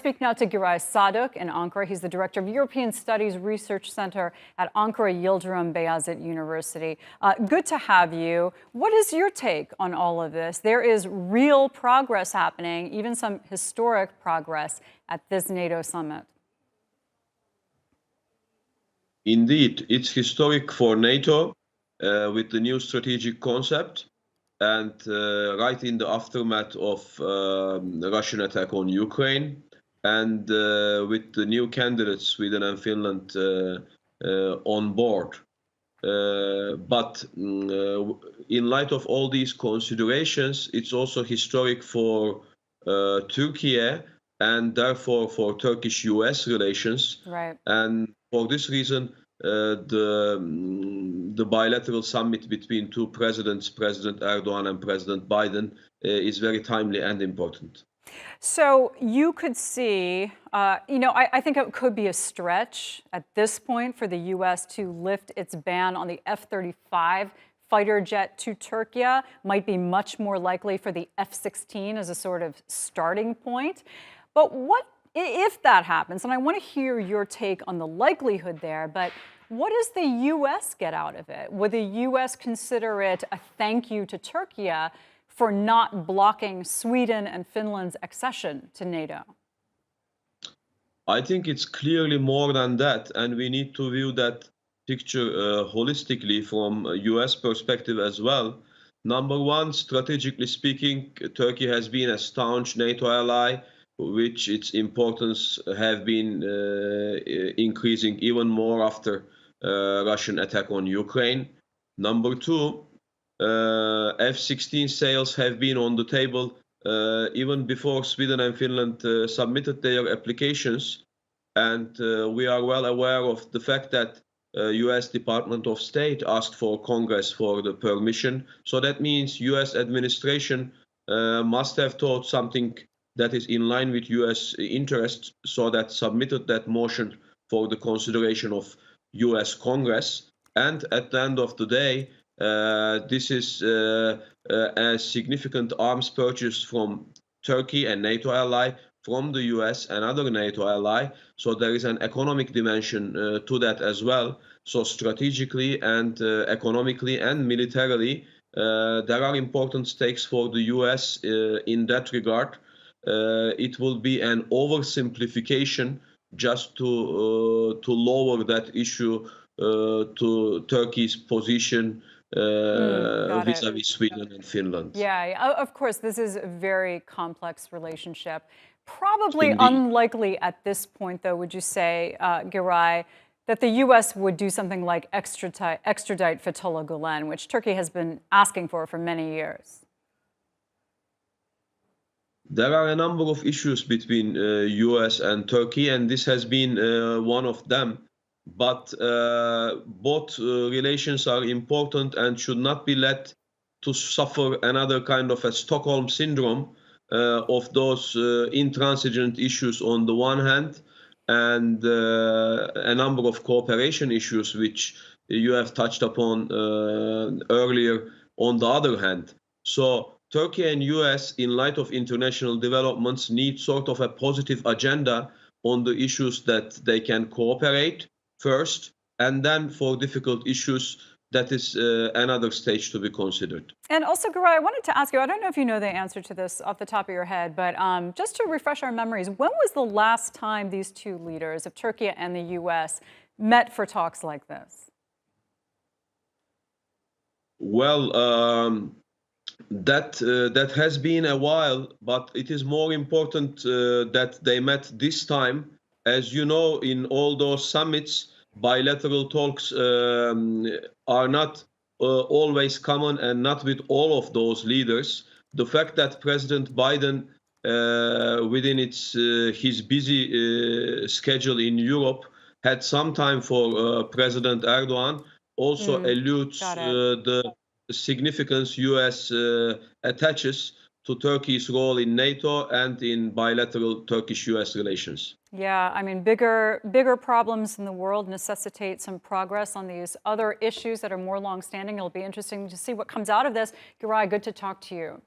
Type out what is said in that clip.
speak now to Giray Sadik in Ankara. He's the Director of European Studies Research Center at Ankara Yildirim Beyazit University. Good to have you. What is your take on all of this? There is real progress happening, even some historic progress at this NATO summit. Indeed, it's historic for NATO with the new strategic concept. And right in the aftermath of the Russian attack on Ukraine, and with the new candidates, Sweden and Finland, on board. But in light of all these considerations, it's also historic for Turkey and therefore for Turkish-US relations. Right. And for this reason, the bilateral summit between two presidents, President Erdogan and President Biden, is very timely and important. So you could see, I think it could be a stretch at this point for the U.S. to lift its ban on the F-35 fighter jet to Turkey. Might be much more likely for the F-16 as a sort of starting point. But what if that happens? And I want to hear your take on the likelihood there, but what does the U.S. get out of it? Would the U.S. consider it a thank you to Turkey for not blocking Sweden and Finland's accession to NATO? I think it's clearly more than that, and we need to view that picture holistically from a U.S. perspective as well. Number one, strategically speaking, Turkey has been a staunch NATO ally, which its importance have been increasing even more after Russian attack on Ukraine. Number two, F-16 sales have been on the table even before Sweden and Finland submitted their applications. And we are well aware of the fact that US Department of State asked for Congress for the permission. So that means US administration must have thought something that is in line with US interests, so that submitted that motion for the consideration of US Congress. And at the end of the day, this is a significant arms purchase from Turkey, a NATO ally, from the US, another NATO ally. So there is an economic dimension to that as well. So strategically and economically and militarily, there are important stakes for the US in that regard. It will be an oversimplification just to lower that issue to Turkey's position vis-a-vis Sweden and Finland. Yeah, of course, this is a very complex relationship. Probably Indeed. Unlikely at this point, though, would you say, Giray, that the U.S. would do something like extradite Fethullah Gulen, which Turkey has been asking for many years? There are a number of issues between US and Turkey, and this has been one of them. But both relations are important and should not be let to suffer another kind of a Stockholm syndrome of those intransigent issues on the one hand, and a number of cooperation issues which you have touched upon earlier on the other hand. So Turkey and US, in light of international developments, need sort of a positive agenda on the issues that they can cooperate first, and then for difficult issues, that is another stage to be considered. And also, Giray, I wanted to ask you, I don't know if you know the answer to this off the top of your head, but just to refresh our memories, when was the last time these two leaders of Turkey and the US met for talks like this? Well, that has been a while, but it is more important that they met this time. As you know, in all those summits, bilateral talks are not always common, and not with all of those leaders. The fact that President Biden, within his busy schedule in Europe, had some time for President Erdogan also alludes the significance US attaches to Turkey's role in NATO and in bilateral Turkish-US relations. Yeah, I mean, bigger problems in the world necessitate some progress on these other issues that are more long-standing. It'll be interesting to see what comes out of this. Giray, good to talk to you.